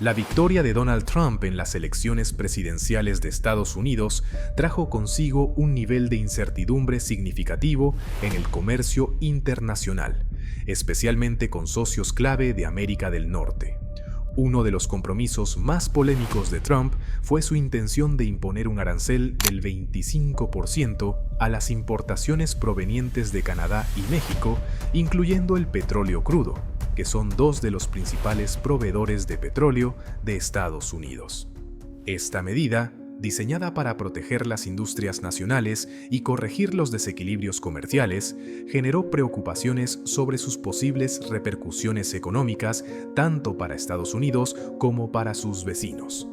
La victoria de Donald Trump en las elecciones presidenciales de Estados Unidos trajo consigo un nivel de incertidumbre significativo en el comercio internacional, especialmente con socios clave de América del Norte. Uno de los compromisos más polémicos de Trump fue su intención de imponer un arancel del 25% a las importaciones provenientes de Canadá y México, incluyendo el petróleo crudo, que son dos de los principales proveedores de petróleo de Estados Unidos. Esta medida, diseñada para proteger las industrias nacionales y corregir los desequilibrios comerciales, generó preocupaciones sobre sus posibles repercusiones económicas tanto para Estados Unidos como para sus vecinos.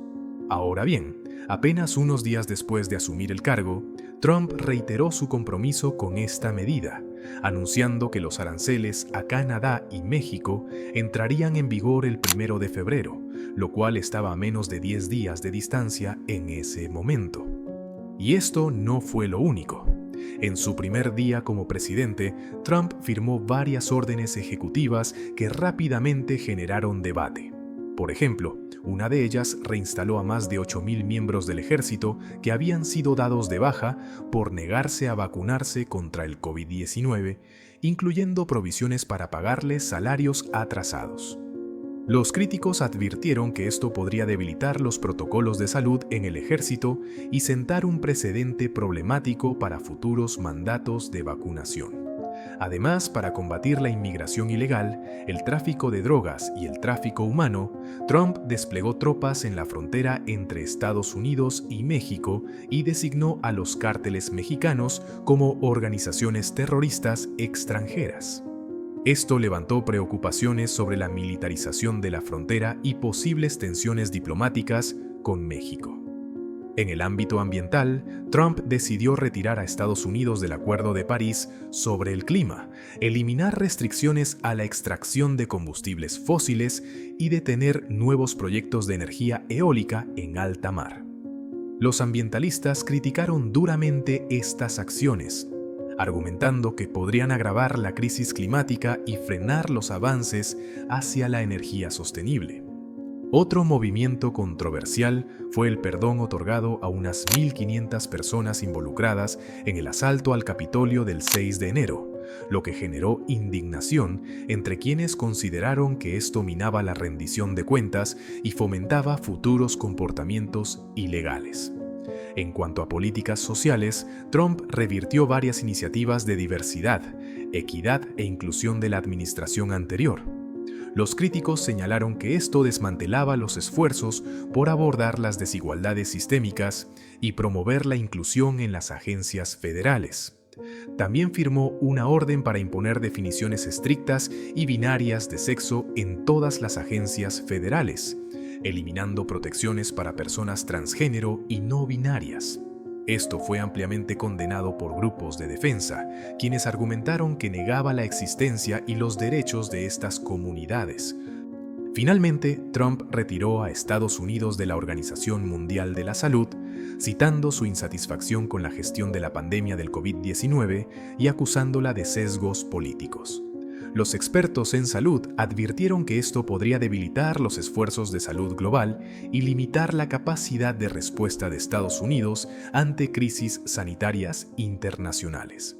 Ahora bien, apenas unos días después de asumir el cargo, Trump reiteró su compromiso con esta medida, anunciando que los aranceles a Canadá y México entrarían en vigor el 1 de febrero, lo cual estaba a menos de 10 días de distancia en ese momento. Y esto no fue lo único. En su primer día como presidente, Trump firmó varias órdenes ejecutivas que rápidamente generaron debate. Por ejemplo, una de ellas reinstaló a más de 8,000 miembros del ejército que habían sido dados de baja por negarse a vacunarse contra el COVID-19, incluyendo provisiones para pagarles salarios atrasados. Los críticos advirtieron que esto podría debilitar los protocolos de salud en el ejército y sentar un precedente problemático para futuros mandatos de vacunación. Además, para combatir la inmigración ilegal, el tráfico de drogas y el tráfico humano, Trump desplegó tropas en la frontera entre Estados Unidos y México y designó a los cárteles mexicanos como organizaciones terroristas extranjeras. Esto levantó preocupaciones sobre la militarización de la frontera y posibles tensiones diplomáticas con México. En el ámbito ambiental, Trump decidió retirar a Estados Unidos del Acuerdo de París sobre el clima, eliminar restricciones a la extracción de combustibles fósiles y detener nuevos proyectos de energía eólica en alta mar. Los ambientalistas criticaron duramente estas acciones, argumentando que podrían agravar la crisis climática y frenar los avances hacia la energía sostenible. Otro movimiento controversial fue el perdón otorgado a unas 1,500 personas involucradas en el asalto al Capitolio del 6 de enero, lo que generó indignación entre quienes consideraron que esto minaba la rendición de cuentas y fomentaba futuros comportamientos ilegales. En cuanto a políticas sociales, Trump revirtió varias iniciativas de diversidad, equidad e inclusión de la administración anterior. Los críticos señalaron que esto desmantelaba los esfuerzos por abordar las desigualdades sistémicas y promover la inclusión en las agencias federales. También firmó una orden para imponer definiciones estrictas y binarias de sexo en todas las agencias federales, eliminando protecciones para personas transgénero y no binarias. Esto fue ampliamente condenado por grupos de defensa, quienes argumentaron que negaba la existencia y los derechos de estas comunidades. Finalmente, Trump retiró a Estados Unidos de la Organización Mundial de la Salud, citando su insatisfacción con la gestión de la pandemia del COVID-19 y acusándola de sesgos políticos. Los expertos en salud advirtieron que esto podría debilitar los esfuerzos de salud global y limitar la capacidad de respuesta de Estados Unidos ante crisis sanitarias internacionales.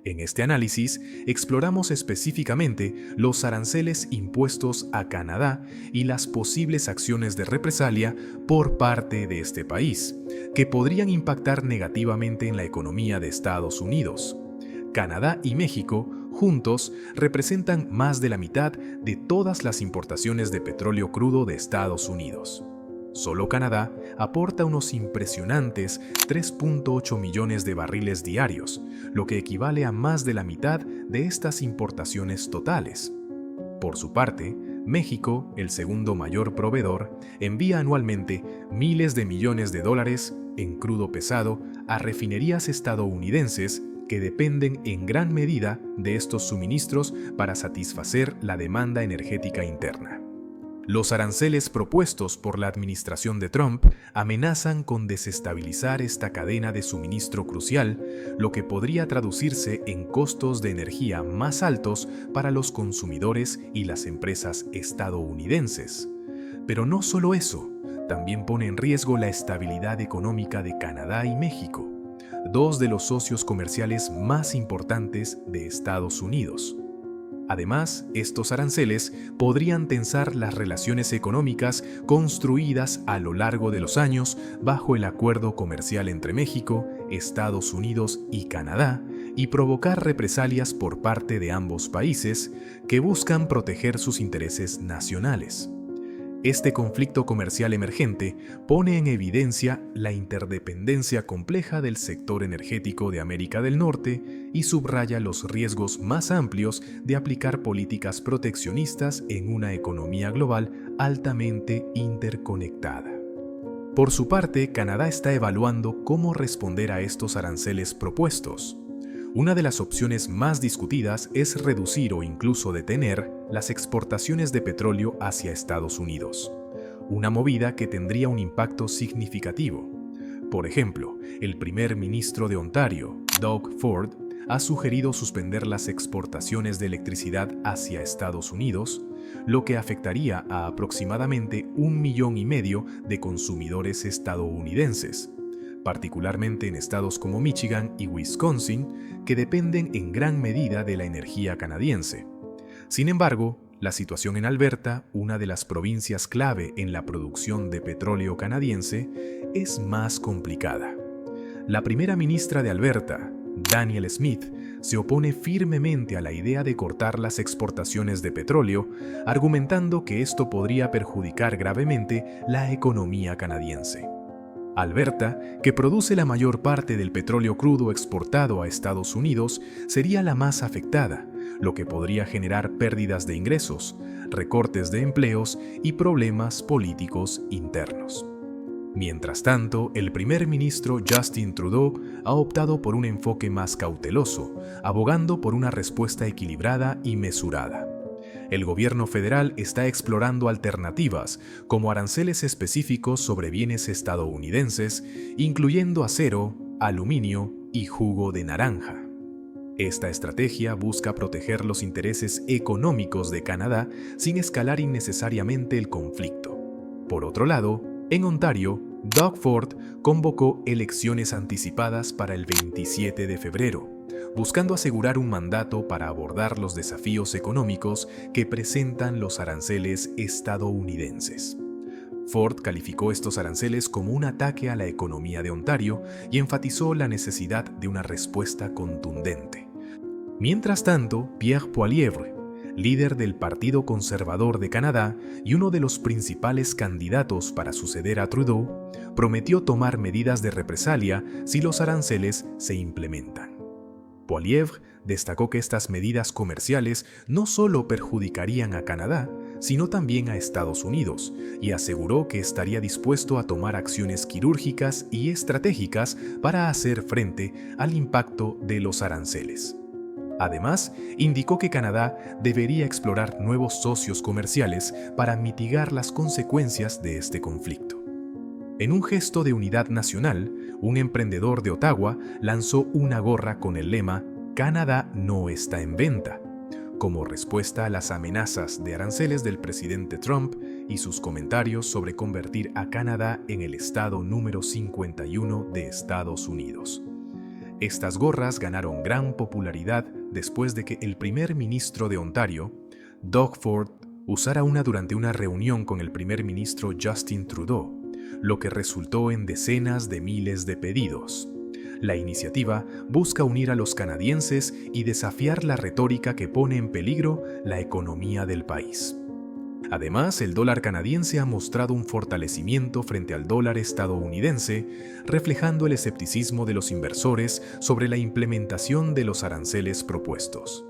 En este análisis, exploramos específicamente los aranceles impuestos a Canadá y las posibles acciones de represalia por parte de este país, que podrían impactar negativamente en la economía de Estados Unidos. Canadá y México juntos representan más de la mitad de todas las importaciones de petróleo crudo de Estados Unidos. Solo Canadá aporta unos impresionantes 3.8 millones de barriles diarios, lo que equivale a más de la mitad de estas importaciones totales. Por su parte, México, el segundo mayor proveedor, envía anualmente miles de millones de dólares en crudo pesado a refinerías estadounidenses que dependen en gran medida de estos suministros para satisfacer la demanda energética interna. Los aranceles propuestos por la administración de Trump amenazan con desestabilizar esta cadena de suministro crucial, lo que podría traducirse en costos de energía más altos para los consumidores y las empresas estadounidenses. Pero no solo eso, también pone en riesgo la estabilidad económica de Canadá y México, dos de los socios comerciales más importantes de Estados Unidos. Además, estos aranceles podrían tensar las relaciones económicas construidas a lo largo de los años bajo el acuerdo comercial entre México, Estados Unidos y Canadá y provocar represalias por parte de ambos países que buscan proteger sus intereses nacionales. Este conflicto comercial emergente pone en evidencia la interdependencia compleja del sector energético de América del Norte y subraya los riesgos más amplios de aplicar políticas proteccionistas en una economía global altamente interconectada. Por su parte, Canadá está evaluando cómo responder a estos aranceles propuestos. Una de las opciones más discutidas es reducir o incluso detener las exportaciones de petróleo hacia Estados Unidos, una movida que tendría un impacto significativo. Por ejemplo, el primer ministro de Ontario, Doug Ford, ha sugerido suspender las exportaciones de electricidad hacia Estados Unidos, lo que afectaría a aproximadamente 1,5 millones de consumidores estadounidenses, particularmente en estados como Michigan y Wisconsin, que dependen en gran medida de la energía canadiense. Sin embargo, la situación en Alberta, una de las provincias clave en la producción de petróleo canadiense, es más complicada. La primera ministra de Alberta, Danielle Smith, se opone firmemente a la idea de cortar las exportaciones de petróleo, argumentando que esto podría perjudicar gravemente la economía canadiense. Alberta, que produce la mayor parte del petróleo crudo exportado a Estados Unidos, sería la más afectada, lo que podría generar pérdidas de ingresos, recortes de empleos y problemas políticos internos. Mientras tanto, el primer ministro Justin Trudeau ha optado por un enfoque más cauteloso, abogando por una respuesta equilibrada y mesurada. El gobierno federal está explorando alternativas, como aranceles específicos sobre bienes estadounidenses, incluyendo acero, aluminio y jugo de naranja. Esta estrategia busca proteger los intereses económicos de Canadá sin escalar innecesariamente el conflicto. Por otro lado, en Ontario, Doug Ford convocó elecciones anticipadas para el 27 de febrero, buscando asegurar un mandato para abordar los desafíos económicos que presentan los aranceles estadounidenses. Ford calificó estos aranceles como un ataque a la economía de Ontario y enfatizó la necesidad de una respuesta contundente. Mientras tanto, Pierre Poilievre, líder del Partido Conservador de Canadá y uno de los principales candidatos para suceder a Trudeau, prometió tomar medidas de represalia si los aranceles se implementan. Poilievre destacó que estas medidas comerciales no solo perjudicarían a Canadá, sino también a Estados Unidos, y aseguró que estaría dispuesto a tomar acciones quirúrgicas y estratégicas para hacer frente al impacto de los aranceles. Además, indicó que Canadá debería explorar nuevos socios comerciales para mitigar las consecuencias de este conflicto. En un gesto de unidad nacional, un emprendedor de Ottawa lanzó una gorra con el lema «Canadá no está en venta», como respuesta a las amenazas de aranceles del presidente Trump y sus comentarios sobre convertir a Canadá en el estado número 51 de Estados Unidos. Estas gorras ganaron gran popularidad después de que el primer ministro de Ontario, Doug Ford, usara una durante una reunión con el primer ministro Justin Trudeau, lo que resultó en decenas de miles de pedidos. La iniciativa busca unir a los canadienses y desafiar la retórica que pone en peligro la economía del país. Además, el dólar canadiense ha mostrado un fortalecimiento frente al dólar estadounidense, reflejando el escepticismo de los inversores sobre la implementación de los aranceles propuestos.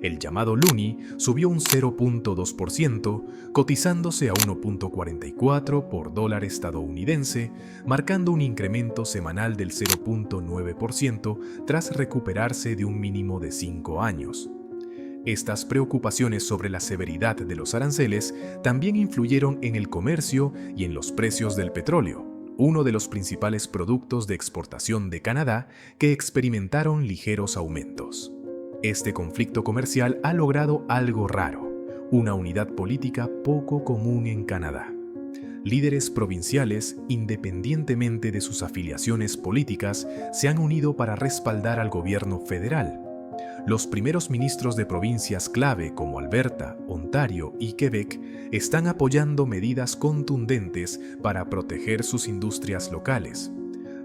El llamado loonie subió un 0.2%, cotizándose a 1.44 por dólar estadounidense, marcando un incremento semanal del 0.9% tras recuperarse de un mínimo de 5 años. Estas preocupaciones sobre la severidad de los aranceles también influyeron en el comercio y en los precios del petróleo, uno de los principales productos de exportación de Canadá que experimentaron ligeros aumentos. Este conflicto comercial ha logrado algo raro, una unidad política poco común en Canadá. Líderes provinciales, independientemente de sus afiliaciones políticas, se han unido para respaldar al gobierno federal. Los primeros ministros de provincias clave como Alberta, Ontario y Quebec están apoyando medidas contundentes para proteger sus industrias locales.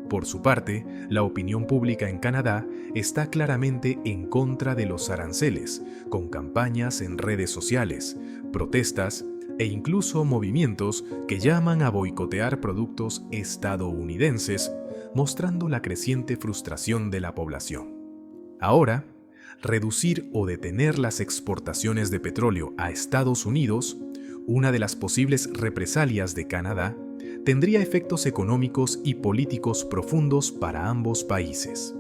Por su parte, la opinión pública en Canadá está claramente en contra de los aranceles, con campañas en redes sociales, protestas e incluso movimientos que llaman a boicotear productos estadounidenses, mostrando la creciente frustración de la población. Ahora, reducir o detener las exportaciones de petróleo a Estados Unidos, una de las posibles represalias de Canadá, tendría efectos económicos y políticos profundos para ambos países.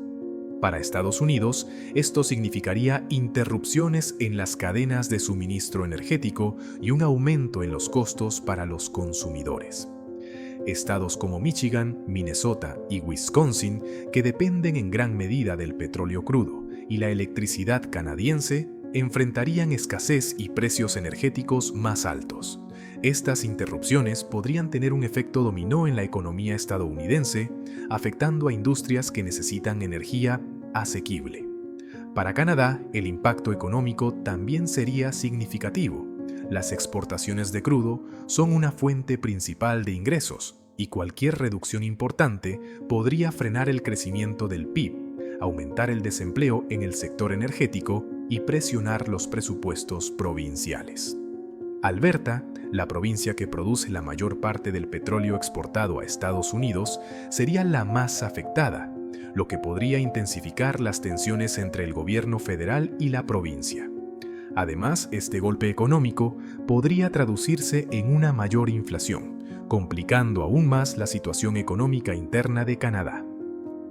Para Estados Unidos, esto significaría interrupciones en las cadenas de suministro energético y un aumento en los costos para los consumidores. Estados como Michigan, Minnesota y Wisconsin, que dependen en gran medida del petróleo crudo y la electricidad canadiense, enfrentarían escasez y precios energéticos más altos. Estas interrupciones podrían tener un efecto dominó en la economía estadounidense, afectando a industrias que necesitan energía asequible. Para Canadá, el impacto económico también sería significativo. Las exportaciones de crudo son una fuente principal de ingresos y cualquier reducción importante podría frenar el crecimiento del PIB, aumentar el desempleo en el sector energético y presionar los presupuestos provinciales. Alberta, la provincia que produce la mayor parte del petróleo exportado a Estados Unidos, sería la más afectada, lo que podría intensificar las tensiones entre el gobierno federal y la provincia. Además, este golpe económico podría traducirse en una mayor inflación, complicando aún más la situación económica interna de Canadá.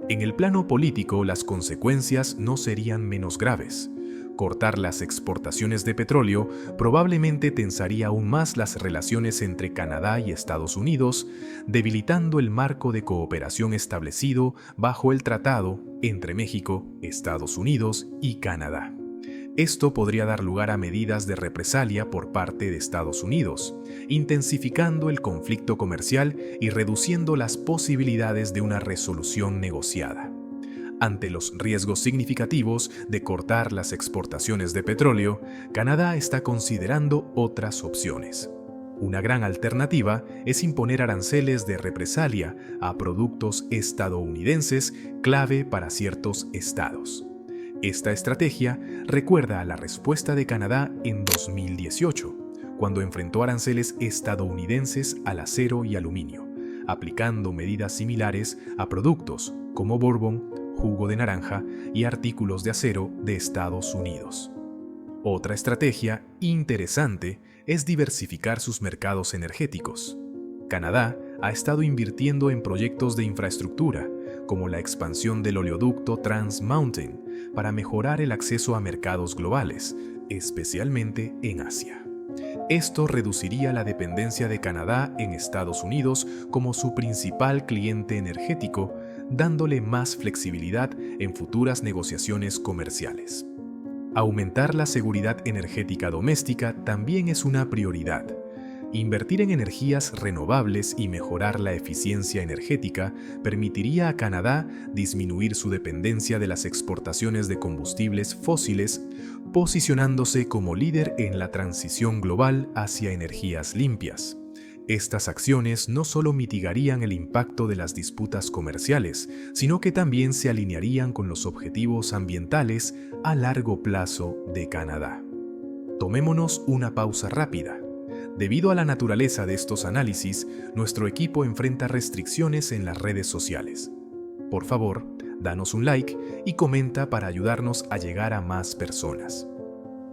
En el plano político, las consecuencias no serían menos graves. Cortar las exportaciones de petróleo probablemente tensaría aún más las relaciones entre Canadá y Estados Unidos, debilitando el marco de cooperación establecido bajo el tratado entre México, Estados Unidos y Canadá. Esto podría dar lugar a medidas de represalia por parte de Estados Unidos, intensificando el conflicto comercial y reduciendo las posibilidades de una resolución negociada. Ante los riesgos significativos de cortar las exportaciones de petróleo, Canadá está considerando otras opciones. Una gran alternativa es imponer aranceles de represalia a productos estadounidenses clave para ciertos estados. Esta estrategia recuerda a la respuesta de Canadá en 2018, cuando enfrentó aranceles estadounidenses al acero y aluminio, aplicando medidas similares a productos como bourbon, jugo de naranja y artículos de acero de Estados Unidos. Otra estrategia interesante es diversificar sus mercados energéticos. Canadá ha estado invirtiendo en proyectos de infraestructura, como la expansión del oleoducto Trans Mountain, para mejorar el acceso a mercados globales, especialmente en Asia. Esto reduciría la dependencia de Canadá en Estados Unidos como su principal cliente energético, dándole más flexibilidad en futuras negociaciones comerciales. Aumentar la seguridad energética doméstica también es una prioridad. Invertir en energías renovables y mejorar la eficiencia energética permitiría a Canadá disminuir su dependencia de las exportaciones de combustibles fósiles, posicionándose como líder en la transición global hacia energías limpias. Estas acciones no solo mitigarían el impacto de las disputas comerciales, sino que también se alinearían con los objetivos ambientales a largo plazo de Canadá. Tomémonos una pausa rápida. Debido a la naturaleza de estos análisis, nuestro equipo enfrenta restricciones en las redes sociales. Por favor, danos un like y comenta para ayudarnos a llegar a más personas.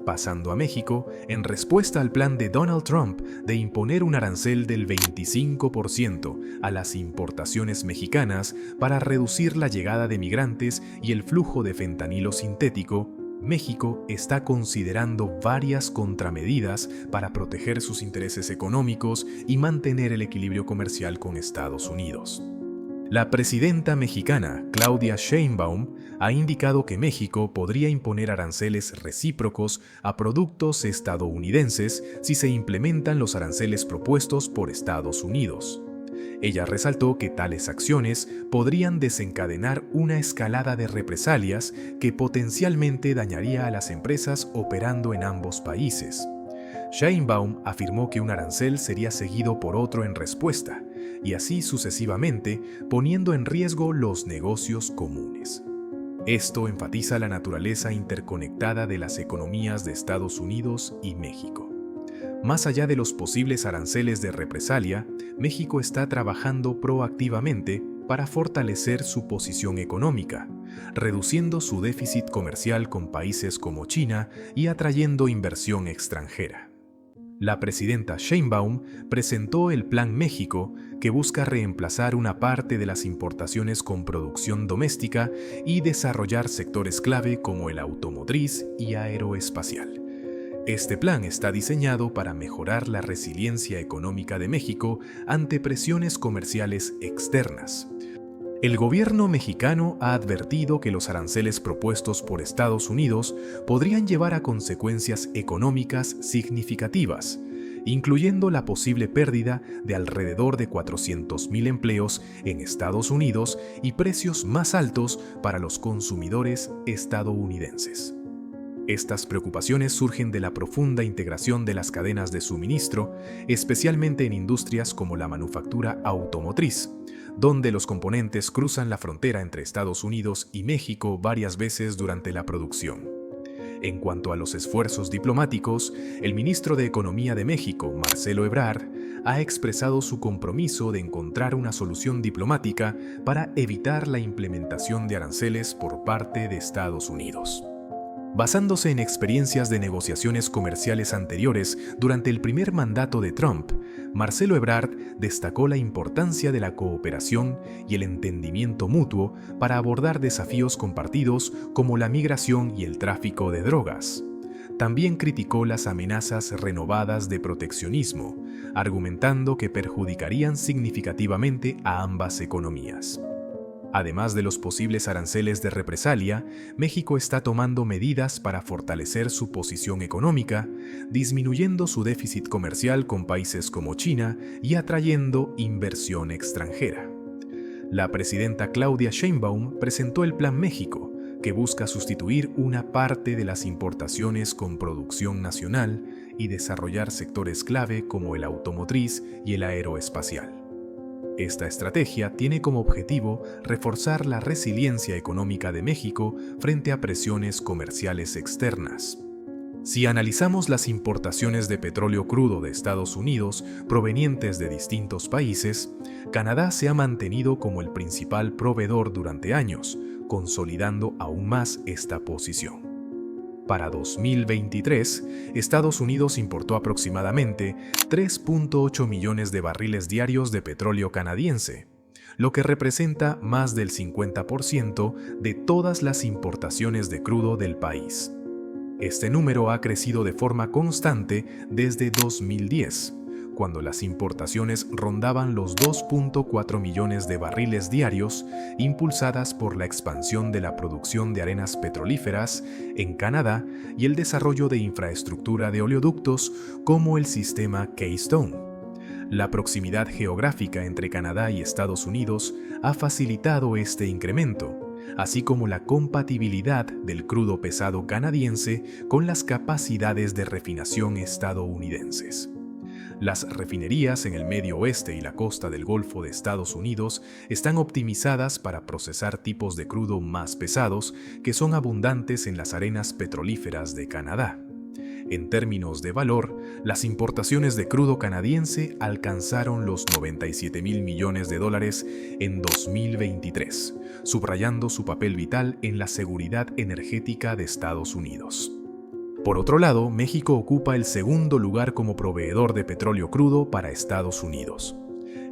Pasando a México, en respuesta al plan de Donald Trump de imponer un arancel del 25% a las importaciones mexicanas para reducir la llegada de migrantes y el flujo de fentanilo sintético, México está considerando varias contramedidas para proteger sus intereses económicos y mantener el equilibrio comercial con Estados Unidos. La presidenta mexicana, Claudia Sheinbaum, ha indicado que México podría imponer aranceles recíprocos a productos estadounidenses si se implementan los aranceles propuestos por Estados Unidos. Ella resaltó que tales acciones podrían desencadenar una escalada de represalias que potencialmente dañaría a las empresas operando en ambos países. Sheinbaum afirmó que un arancel sería seguido por otro en respuesta, y así sucesivamente, poniendo en riesgo los negocios comunes. Esto enfatiza la naturaleza interconectada de las economías de Estados Unidos y México. Más allá de los posibles aranceles de represalia, México está trabajando proactivamente para fortalecer su posición económica, reduciendo su déficit comercial con países como China y atrayendo inversión extranjera. La presidenta Sheinbaum presentó el Plan México, que busca reemplazar una parte de las importaciones con producción doméstica y desarrollar sectores clave como el automotriz y aeroespacial. Este plan está diseñado para mejorar la resiliencia económica de México ante presiones comerciales externas. El gobierno mexicano ha advertido que los aranceles propuestos por Estados Unidos podrían llevar a consecuencias económicas significativas, incluyendo la posible pérdida de alrededor de 400,000 empleos en Estados Unidos y precios más altos para los consumidores estadounidenses. Estas preocupaciones surgen de la profunda integración de las cadenas de suministro, especialmente en industrias como la manufactura automotriz, donde los componentes cruzan la frontera entre Estados Unidos y México varias veces durante la producción. En cuanto a los esfuerzos diplomáticos, el ministro de Economía de México, Marcelo Ebrard, ha expresado su compromiso de encontrar una solución diplomática para evitar la implementación de aranceles por parte de Estados Unidos. Basándose en experiencias de negociaciones comerciales anteriores durante el primer mandato de Trump, Marcelo Ebrard destacó la importancia de la cooperación y el entendimiento mutuo para abordar desafíos compartidos como la migración y el tráfico de drogas. También criticó las amenazas renovadas de proteccionismo, argumentando que perjudicarían significativamente a ambas economías. Además de los posibles aranceles de represalia, México está tomando medidas para fortalecer su posición económica, disminuyendo su déficit comercial con países como China y atrayendo inversión extranjera. La presidenta Claudia Sheinbaum presentó el Plan México, que busca sustituir una parte de las importaciones con producción nacional y desarrollar sectores clave como el automotriz y el aeroespacial. Esta estrategia tiene como objetivo reforzar la resiliencia económica de México frente a presiones comerciales externas. Si analizamos las importaciones de petróleo crudo de Estados Unidos provenientes de distintos países, Canadá se ha mantenido como el principal proveedor durante años, consolidando aún más esta posición. Para 2023, Estados Unidos importó aproximadamente 3.8 millones de barriles diarios de petróleo canadiense, lo que representa más del 50% de todas las importaciones de crudo del país. Este número ha crecido de forma constante desde 2010, cuando las importaciones rondaban los 2.4 millones de barriles diarios, impulsadas por la expansión de la producción de arenas petrolíferas en Canadá y el desarrollo de infraestructura de oleoductos como el sistema Keystone. La proximidad geográfica entre Canadá y Estados Unidos ha facilitado este incremento, así como la compatibilidad del crudo pesado canadiense con las capacidades de refinación estadounidenses. Las refinerías en el Medio Oeste y la costa del Golfo de Estados Unidos están optimizadas para procesar tipos de crudo más pesados que son abundantes en las arenas petrolíferas de Canadá. En términos de valor, las importaciones de crudo canadiense alcanzaron los $97,000 millones en 2023, subrayando su papel vital en la seguridad energética de Estados Unidos. Por otro lado, México ocupa el segundo lugar como proveedor de petróleo crudo para Estados Unidos.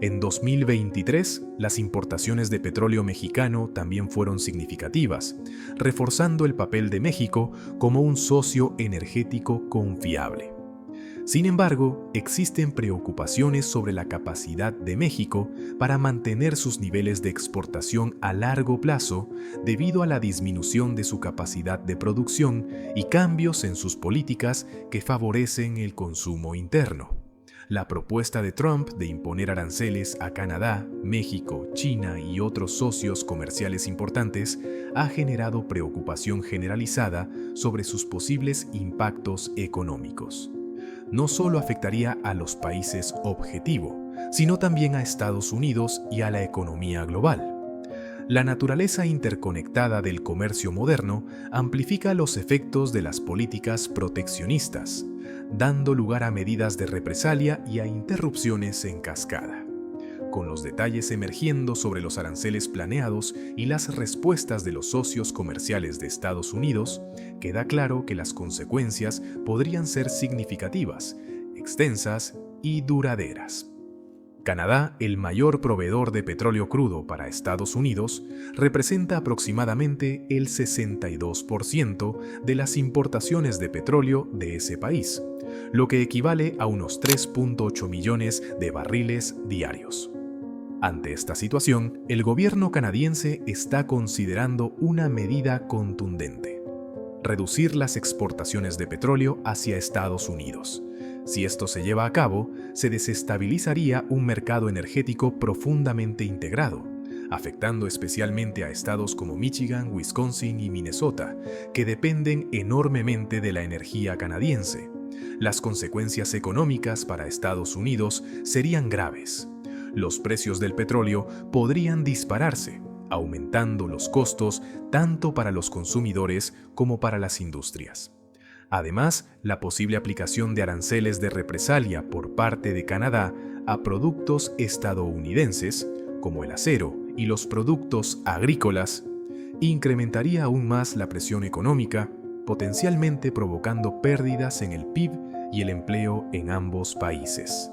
En 2023, las importaciones de petróleo mexicano también fueron significativas, reforzando el papel de México como un socio energético confiable. Sin embargo, existen preocupaciones sobre la capacidad de México para mantener sus niveles de exportación a largo plazo debido a la disminución de su capacidad de producción y cambios en sus políticas que favorecen el consumo interno. La propuesta de Trump de imponer aranceles a Canadá, México, China y otros socios comerciales importantes ha generado preocupación generalizada sobre sus posibles impactos económicos. No solo afectaría a los países objetivo, sino también a Estados Unidos y a la economía global. La naturaleza interconectada del comercio moderno amplifica los efectos de las políticas proteccionistas, dando lugar a medidas de represalia y a interrupciones en cascada. Con los detalles emergiendo sobre los aranceles planeados y las respuestas de los socios comerciales de Estados Unidos, queda claro que las consecuencias podrían ser significativas, extensas y duraderas. Canadá, el mayor proveedor de petróleo crudo para Estados Unidos, representa aproximadamente el 62% de las importaciones de petróleo de ese país, lo que equivale a unos 3.8 millones de barriles diarios. Ante esta situación, el gobierno canadiense está considerando una medida contundente: reducir las exportaciones de petróleo hacia Estados Unidos. Si esto se lleva a cabo, se desestabilizaría un mercado energético profundamente integrado, afectando especialmente a estados como Michigan, Wisconsin y Minnesota, que dependen enormemente de la energía canadiense. Las consecuencias económicas para Estados Unidos serían graves. Los precios del petróleo podrían dispararse, aumentando los costos tanto para los consumidores como para las industrias. Además, la posible aplicación de aranceles de represalia por parte de Canadá a productos estadounidenses, como el acero y los productos agrícolas, incrementaría aún más la presión económica, potencialmente provocando pérdidas en el PIB y el empleo en ambos países.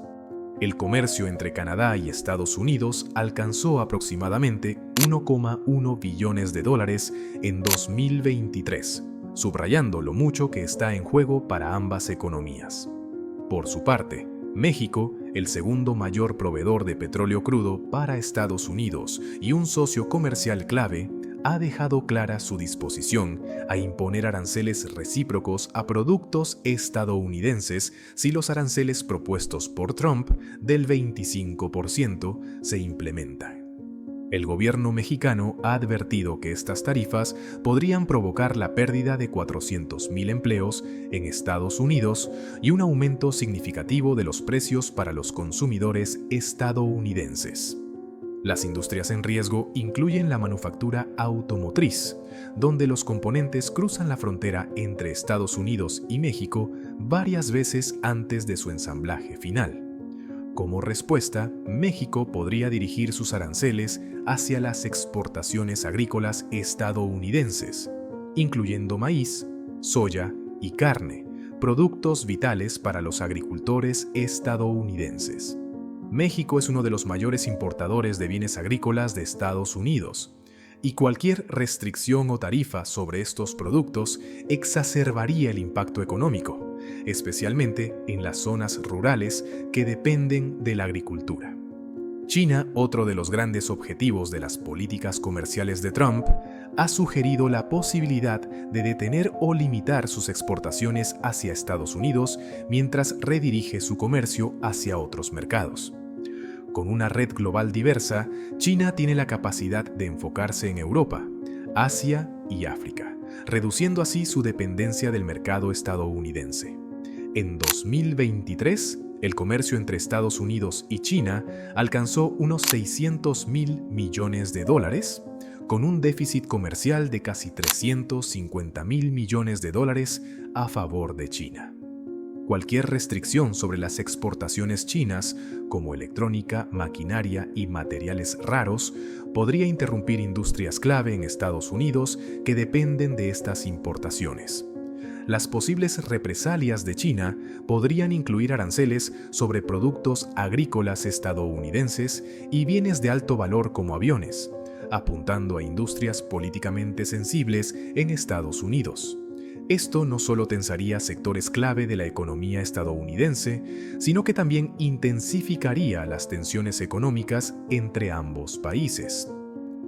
El comercio entre Canadá y Estados Unidos alcanzó aproximadamente 1,1 billones de dólares en 2023, subrayando lo mucho que está en juego para ambas economías. Por su parte, México, el segundo mayor proveedor de petróleo crudo para Estados Unidos y un socio comercial clave, ha dejado clara su disposición a imponer aranceles recíprocos a productos estadounidenses si los aranceles propuestos por Trump del 25% se implementan. El gobierno mexicano ha advertido que estas tarifas podrían provocar la pérdida de 400,000 empleos en Estados Unidos y un aumento significativo de los precios para los consumidores estadounidenses. Las industrias en riesgo incluyen la manufactura automotriz, donde los componentes cruzan la frontera entre Estados Unidos y México varias veces antes de su ensamblaje final. Como respuesta, México podría dirigir sus aranceles hacia las exportaciones agrícolas estadounidenses, incluyendo maíz, soya y carne, productos vitales para los agricultores estadounidenses. México es uno de los mayores importadores de bienes agrícolas de Estados Unidos, y cualquier restricción o tarifa sobre estos productos exacerbaría el impacto económico, especialmente en las zonas rurales que dependen de la agricultura. China, otro de los grandes objetivos de las políticas comerciales de Trump, ha sugerido la posibilidad de detener o limitar sus exportaciones hacia Estados Unidos mientras redirige su comercio hacia otros mercados. Con una red global diversa, China tiene la capacidad de enfocarse en Europa, Asia y África, reduciendo así su dependencia del mercado estadounidense. En 2023, el comercio entre Estados Unidos y China alcanzó unos 600,000 millones de dólares, con un déficit comercial de casi 350,000 millones de dólares a favor de China. Cualquier restricción sobre las exportaciones chinas, como electrónica, maquinaria y materiales raros, podría interrumpir industrias clave en Estados Unidos que dependen de estas importaciones. Las posibles represalias de China podrían incluir aranceles sobre productos agrícolas estadounidenses y bienes de alto valor como aviones, apuntando a industrias políticamente sensibles en Estados Unidos. Esto no solo tensaría sectores clave de la economía estadounidense, sino que también intensificaría las tensiones económicas entre ambos países.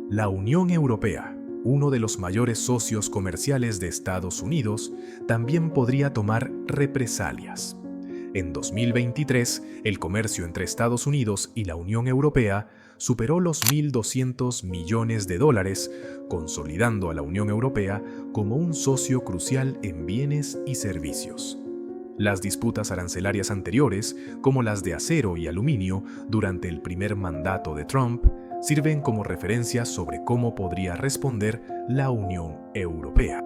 La Unión Europea, uno de los mayores socios comerciales de Estados Unidos, también podría tomar represalias. En 2023, el comercio entre Estados Unidos y la Unión Europea superó los $1.200 millones, consolidando a la Unión Europea como un socio crucial en bienes y servicios. Las disputas arancelarias anteriores, como las de acero y aluminio durante el primer mandato de Trump, sirven como referencias sobre cómo podría responder la Unión Europea.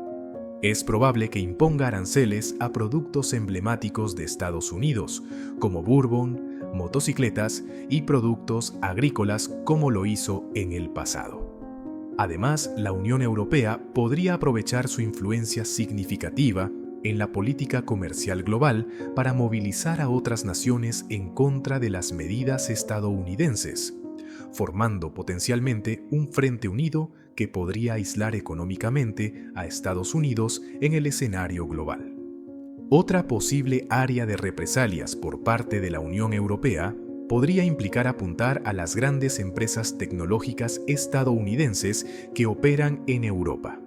Es probable que imponga aranceles a productos emblemáticos de Estados Unidos, como bourbon, motocicletas y productos agrícolas como lo hizo en el pasado. Además, la Unión Europea podría aprovechar su influencia significativa en la política comercial global para movilizar a otras naciones en contra de las medidas estadounidenses, formando potencialmente un frente unido que podría aislar económicamente a Estados Unidos en el escenario global. Otra posible área de represalias por parte de la Unión Europea podría implicar apuntar a las grandes empresas tecnológicas estadounidenses que operan en Europa.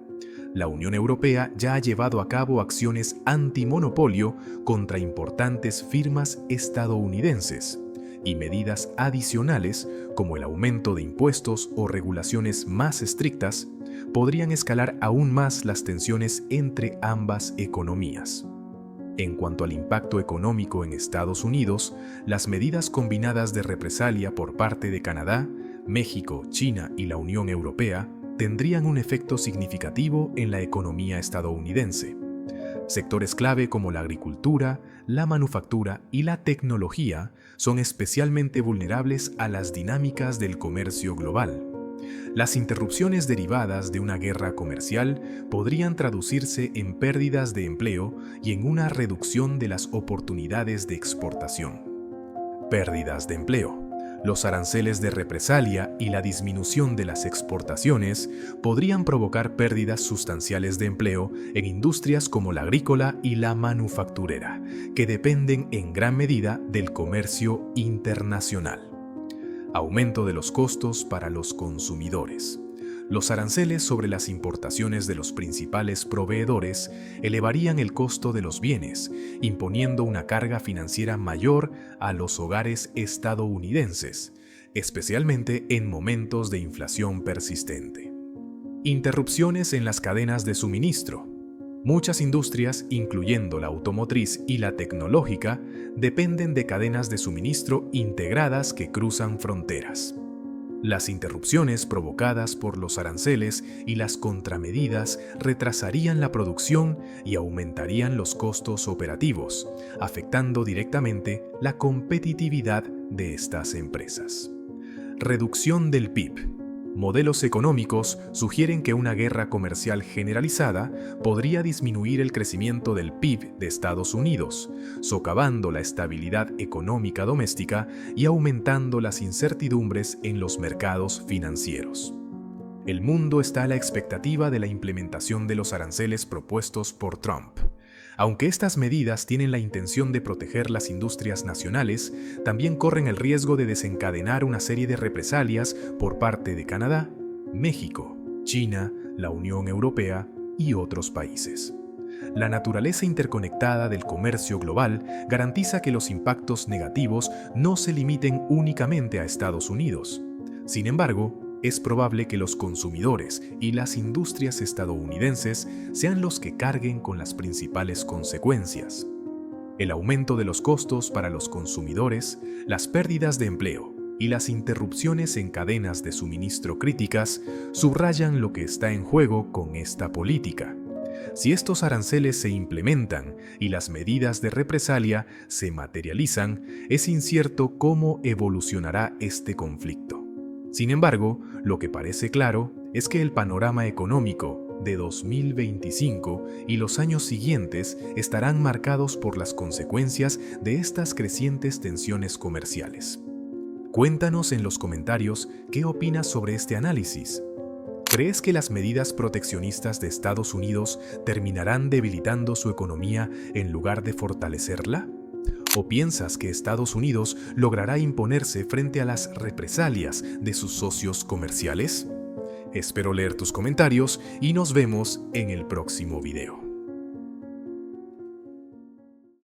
La Unión Europea ya ha llevado a cabo acciones antimonopolio contra importantes firmas estadounidenses, y medidas adicionales, como el aumento de impuestos o regulaciones más estrictas, podrían escalar aún más las tensiones entre ambas economías. En cuanto al impacto económico en Estados Unidos, las medidas combinadas de represalia por parte de Canadá, México, China y la Unión Europea tendrían un efecto significativo en la economía estadounidense. Sectores clave como la agricultura, la manufactura y la tecnología son especialmente vulnerables a las dinámicas del comercio global. Las interrupciones derivadas de una guerra comercial podrían traducirse en pérdidas de empleo y en una reducción de las oportunidades de exportación. Pérdidas de empleo. Los aranceles de represalia y la disminución de las exportaciones podrían provocar pérdidas sustanciales de empleo en industrias como la agrícola y la manufacturera, que dependen en gran medida del comercio internacional. Aumento de los costos para los consumidores. Los aranceles sobre las importaciones de los principales proveedores elevarían el costo de los bienes, imponiendo una carga financiera mayor a los hogares estadounidenses, especialmente en momentos de inflación persistente. Interrupciones en las cadenas de suministro. Muchas industrias, incluyendo la automotriz y la tecnológica, dependen de cadenas de suministro integradas que cruzan fronteras. Las interrupciones provocadas por los aranceles y las contramedidas retrasarían la producción y aumentarían los costos operativos, afectando directamente la competitividad de estas empresas. Reducción del PIB. Modelos económicos sugieren que una guerra comercial generalizada podría disminuir el crecimiento del PIB de Estados Unidos, socavando la estabilidad económica doméstica y aumentando las incertidumbres en los mercados financieros. El mundo está a la expectativa de la implementación de los aranceles propuestos por Trump. Aunque estas medidas tienen la intención de proteger las industrias nacionales, también corren el riesgo de desencadenar una serie de represalias por parte de Canadá, México, China, la Unión Europea y otros países. La naturaleza interconectada del comercio global garantiza que los impactos negativos no se limiten únicamente a Estados Unidos. Sin embargo, es probable que los consumidores y las industrias estadounidenses sean los que carguen con las principales consecuencias. El aumento de los costos para los consumidores, las pérdidas de empleo y las interrupciones en cadenas de suministro críticas subrayan lo que está en juego con esta política. Si estos aranceles se implementan y las medidas de represalia se materializan, es incierto cómo evolucionará este conflicto. Sin embargo, lo que parece claro es que el panorama económico de 2025 y los años siguientes estarán marcados por las consecuencias de estas crecientes tensiones comerciales. Cuéntanos en los comentarios qué opinas sobre este análisis. ¿Crees que las medidas proteccionistas de Estados Unidos terminarán debilitando su economía en lugar de fortalecerla? ¿O piensas que Estados Unidos logrará imponerse frente a las represalias de sus socios comerciales? Espero leer tus comentarios y nos vemos en el próximo video.